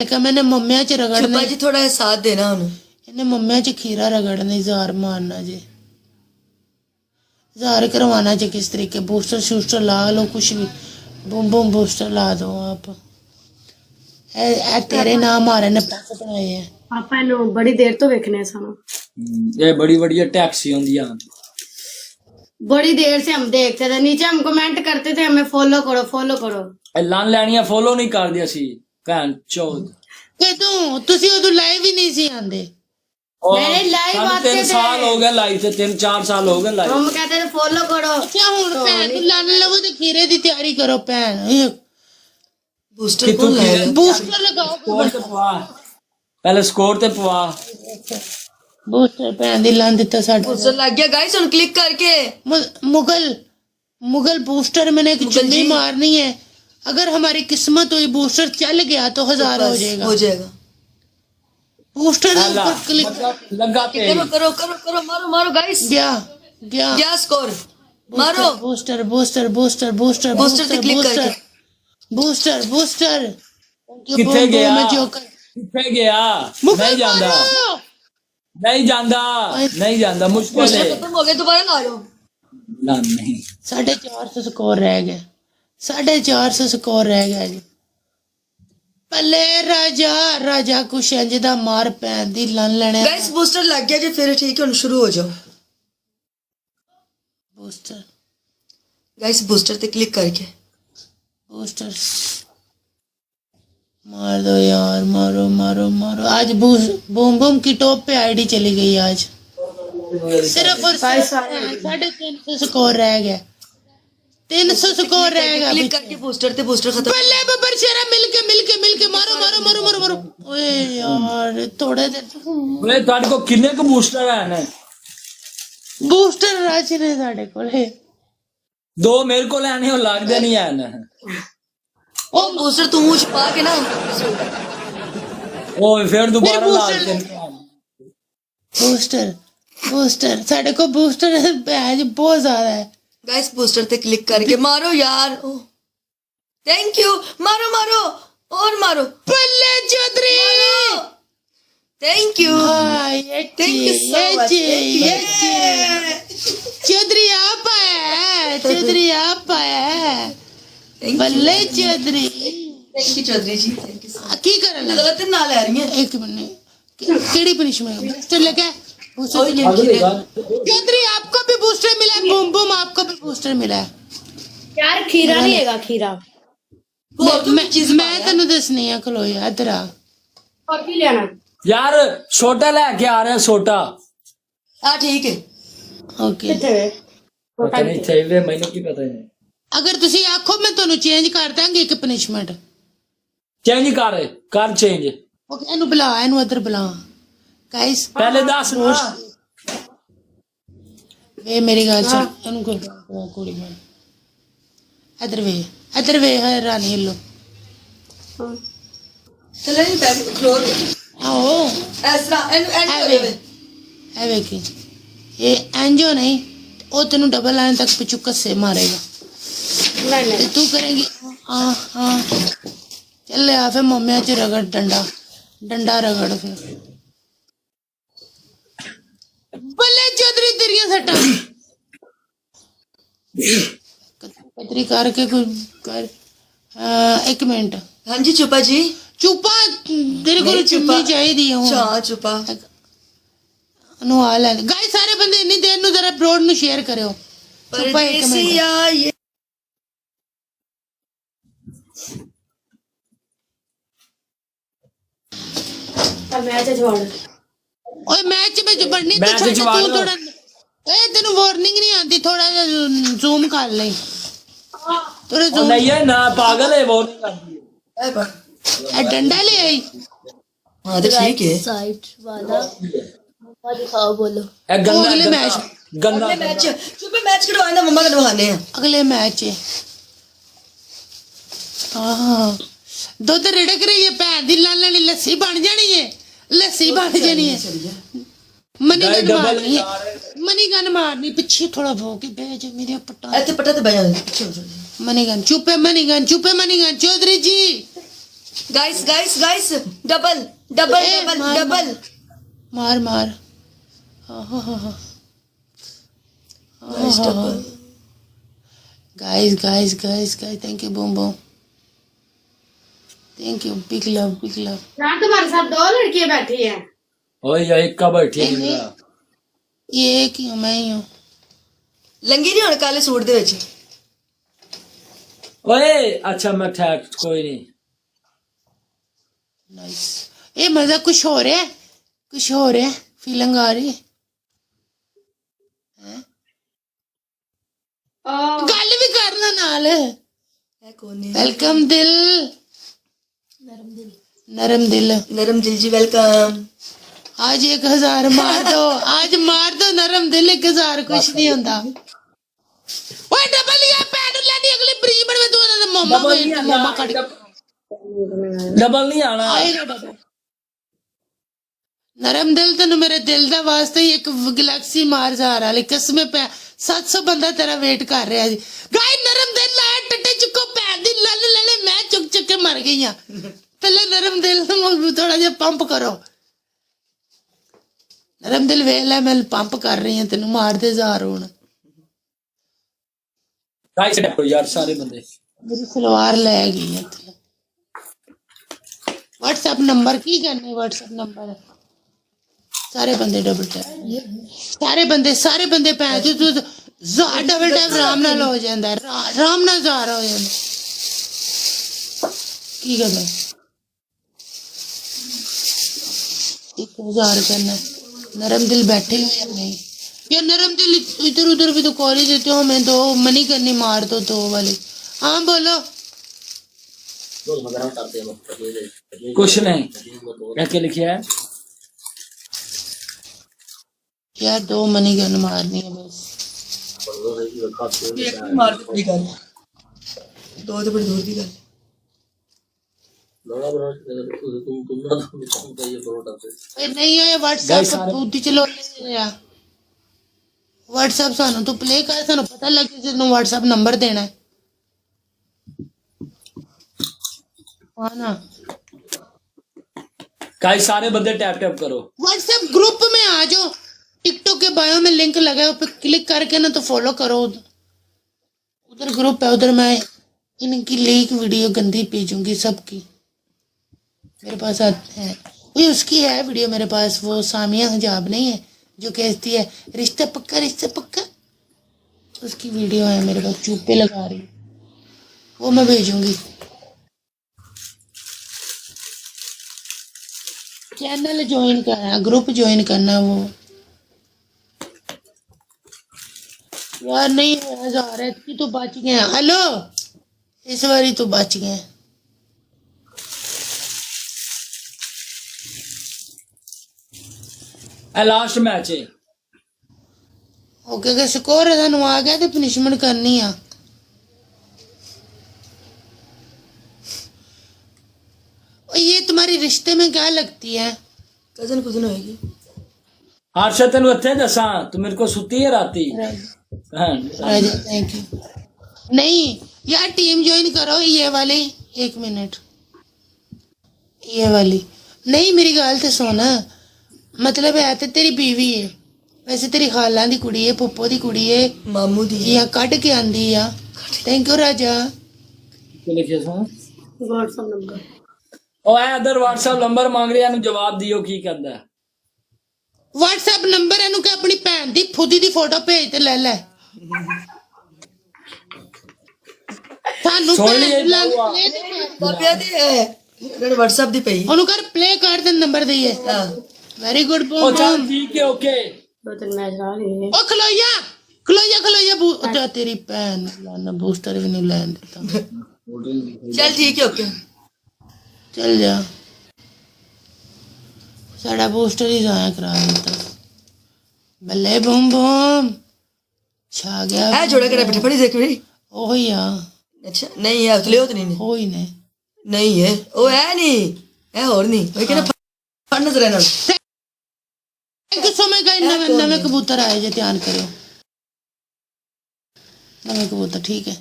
देखा मैंने मम्मिया च रगड़ने चुप्पा जी थोड़ा साथ देना उन्हें इन्हें मम्मिया च खीरा रगड़ने जार मारना जी जार करवाना जी किस तरीके बूस्टर शूस्टर ला लो कुछ भी बूम बूम बूस्टर ला दो आप ए तेरे नाम आ रहे ने पैसे बनाए हैं पापा नो बड़ी देर तो देखने सानू ये बड़ी बढ़िया टैक्सी होंगी यहाँ बड़ी देर से हम देखते थे नीचे हम कमेंट करते थे हमें फॉलो करो लान लैनिया फॉलो नहीं कर दिया सी भैन चौथ कि तुसी उदो लाइव ही नहीं सी आंदे मेरे लाइव आते 3 साल हो गए लाइव से 3-4 साल हो गए लाइव हम कहते थे फॉलो करो क्या हुन भैन तू लाने लगो ते खीरे दी तैयारी करो भैन बूस्टर कौन लाएगा बूस्टर लगाओ स्कोर ते पवा पहले स्कोर ते पवा बूस्टर भैन दी लान दिता साडा बूस्टर लग गया गाइस उन क्लिक करके मुगल बूस्टर मैंने एक चुन्नी मारनी है अगर हमारी किस्मत हुई बूस्टर चल गया तो 1000 हो जाएगा बूस्टर ऊपर क्लिक लगा पे करो मारो गाइस गया स्कोर मारो बूस्टर पे क्लिक करके बूस्टर किथे गया नहीं जांदा मुश्किल है खत्म हो गया दोबारा ला लो ना नहीं 450 स्कोर रह गया 450 स्कोर रह गया जी पल्ले राजा कुछ इंज दा मार पैन दी लन लेने गाइस बूस्टर लग गया जी फिर ठीक है शुरू हो जाओ बूस्टर गाइस बूस्टर पे क्लिक करके बूस्टर मार दो यार मारो आज बूम बूम की टॉप पे आईडी चली गई आज सिर्फ और 350 स्कोर रह गया 300 स्कोर रहेगा क्लिक करके बूस्टर पे बूस्टर खत्म बल्ले बब्बर शेरा मिलके मारो ओए यार थोड़े देर ओए ताड़ को किन्ने को बूस्टर है ने बूस्टर राज ने साडे कोले 2 मेरे को लेने हो लगदे नहीं है ने ओ बूस्टर तू मुझ पा के ना ओ फिर दोबारा ला दे बूस्टर साडे को बूस्टर बैज बहुत ज्यादा है गाइस बूस्टर पे क्लिक करके मारो यार थैंक यू मारो और मारो बल्ले Chaudhary thank you so much Chaudhary आप आया बल्ले Chaudhary thank you Chaudhary ji thank you so की करना गलत ना ले रही है एक मिनट केड़ी पनिशमेंट बूस्टर लगा चौधरी आपको भी बूस्टर मिला है बूम बूम आपको भी बूस्टर मिला है यार खीरा नहीं हैगा खीरा मैं तेन दसनी है खलो इधर आ और की लेना यार छोटा लेके आ रहा है छोटा हां ठीक है ओके पता नहीं चाहिए मैंने की पता नहीं अगर तुसी आखो मैं तेन चेंज कर दांगी एक पनिशमेंट चेंज कर चेंज ओके इनु बुला इनु इधर बुला गाइस पहले 10 वे मेरी गल सुन इनु कुड़ी में इधर वे है रानी लो चले नहीं बैक फ्लोर आओ ऐसा एंड है वे की ये एंजो नहीं ओ तेनु डबल लाइन तक पिछु कसे मारेगा नहीं तू करेंगी हां चल ले आ फिर मम्मी च रगड़ डंडा रगड़ फिर बल्ले चौधरी तेरिया सट्टा कतरी करके कोई कर एक मिनट हां जी चुपा जी चुपा तेरे को चुप्पी चाहिए हां चुपा नु आ ले गाइस सारे बंदे इतनी देर नु जरा अपलोड नु शेयर करियो चुपा एक मिनट मैच जवाड़ ओए मैच में जो बढ़नी तो छोड़ तू थोड़ा ए तेनु वार्निंग नहीं आती थोड़ा जूम कर ले थोड़ा जूम नहीं है ना पागल है वार्निंग करती है ए डंडा ले आई हां तो ठीक है साइड वाला मम्मा दिखाओ बोलो अगले मैच अगले मैच चुपे मैच करवाना मम्मा का नवाने हैं अगले मैच है हां दो तो रिड़क रही है भैन दी लाल लाली लस्सी बन जानी है मनी गन मारनी पीछे थोड़ा भो के भेज मेरे पट्टा ते बजा पीछे हो जा मनी गन चुपे money gun Chaudhary ji guys guys guys double double ए, डबल मार, डबल मार मार। हाँ हाँ हाँ हाँ। Guys double guys guys guys guys, thank you boom boom, thank you, big love big love. यार तुम्हारे साथ 2 लड़कियां बैठी हैं। ओए ये एक का बैठी है नहीं, मेरा। ये एक ही हूँ, मैं ही हूँ। लंगी नहीं होने काले सूट दे विच। ओए अच्छा मैं ठहर, कोई नहीं। नाइस। ये मजा कुछ हो रहा है, कुछ हो रहा है, फीलिंग आ रही है। गल भी करना नाल। है कौन है? वेलकम दिल, नरम दिल। नरम दिल जी वेलकम। आज 1000 मार दो, आज मार दो नरम दिल, 1000 कुछ नहीं होता। ओए डबल लिया पैन लेनी अगली ब्रीज में दो ना मम्मा को मम्मा कट डबल नहीं आना। आएगा डबल। नरम दिल तेन मेरे दिल दा वास्ते ही एक गैलेक्सी मार जा रहा, लेकिन कसमें पे 700 बंदा तेरा वेट कर रहा जी। गाय नरम दिल लाया टट्टे चुको पैन दी लल लले, मैं चुक चुक के मर गई हां। पहले नरम दिल थोड़ा जिहा पंप करो। नरम दिल वेख लै, मैं पंप कर रही हूं, तेन मार दे जार हुण। गाइस देखो यार सारे बंदे। मेरी सलवार ले गई है। व्हाट्सएप नंबर की करने, व्हाट्सएप नंबर सारे बंदे डबल टैप, सारे बंदे पै तू डबल टैप आराम नाल हो जांदा है, आराम नाल जार हो जांदा की करना। 1000 करना। नरम दिल बैठे हुए हैं नहीं यार, नरम दिल इधर उधर भी तो कॉल ही देते हो हमें। 2 मनी करनी मार दो 2 वाली। हाँ बोलो। कुछ नहीं, क्या लिखा है यार 2 मनी गन मारनी है बस। मार दे बड़ी गल। दो तो बड़ी दूर दी गल। नहीं है व्हाट्सएप पूरी चलो व्हाट्सएप सानू तू प्ले कर, सानू पता लगे तेनू व्हाट्सएप नंबर देना है। हाँ ना, गाइस सारे बंदे टैप टैप करो। व्हाट्सएप ग्रुप में आ जाओ, टिकटॉक के बायो में लिंक लगा है, उस पर क्लिक करके ना तो फॉलो करो। उधर ग्रुप है, उधर मैं इनकी लीक वीडियो गंदी भेजूंगी सबकी। मेरे पास आते हैं ये, उसकी है वीडियो मेरे पास, वो सामिया हिजाब नहीं है जो कहती है रिश्ता पक्का रिश्ता पक्का, उसकी वीडियो है मेरे पास, चुप्पे लगा रही, वो मैं भेजूंगी। चैनल ज्वाइन करना, ग्रुप ज्वाइन करना। वो यार नहीं हजार है कि तो बच गए। हेलो, इस बारी तो बच गए। लास्ट मैच है। ओके अगर स्कोर सानू आ गया तो पनिशमेंट करनी आ। ये तुम्हारी रिश्ते में क्या लगती है? कजन कुजन होएगी। हर्षद तेन इतने दसा, तू मेरे को सुती है राती। राजा थैंक यू। नहीं यार टीम ज्वाइन करो ये वाली, 1 मिनट ये वाली। नहीं मेरी गल तो सुन, मतलब है तो तेरी बीवी है, वैसे तेरी खाला दी कुड़ी है, पुप्पो दी कुड़ी है, मामू दी या कट के आंदी आ। Thank you Raja. WhatsApp number ओ है अदर व्हाट्सएप नंबर मांग रही है, जवाब दियो की करदा है। व्हाट्सएप नंबर एनु के अपनी भैन दी फुदी दी फोटो भेज ते ले ले। सानू सुन लिए बापिया दी है ਇਹਨਾਂ WhatsApp ਦੀ ਪਈ। ओनु कर प्ले कर दे नंबर दईए। हां वेरी गुड ओ चल ठीक है ओके। 2-3 मैच ला लेंगे। ओ खलोया खलोया खलोया बू तेरी भैन लाना बूस्टर भी नहीं लैन देता। चल ठीक है ओके चल जा, साडा बूस्टर ही जाया करा देता। बल्ले बूम बूम छा गया। है जोड़ा करा बैठे पड़ी देख मेरी। ओ या अच्छा नहीं है उतले हो तो नहीं होई ने नहीं है ओ है नहीं है और नहीं वो कहना फड़ नजर है ना। Thank you so much guys. नवे नवे कबूतर आए जे ध्यान करो, नवे कबूतर ठीक है।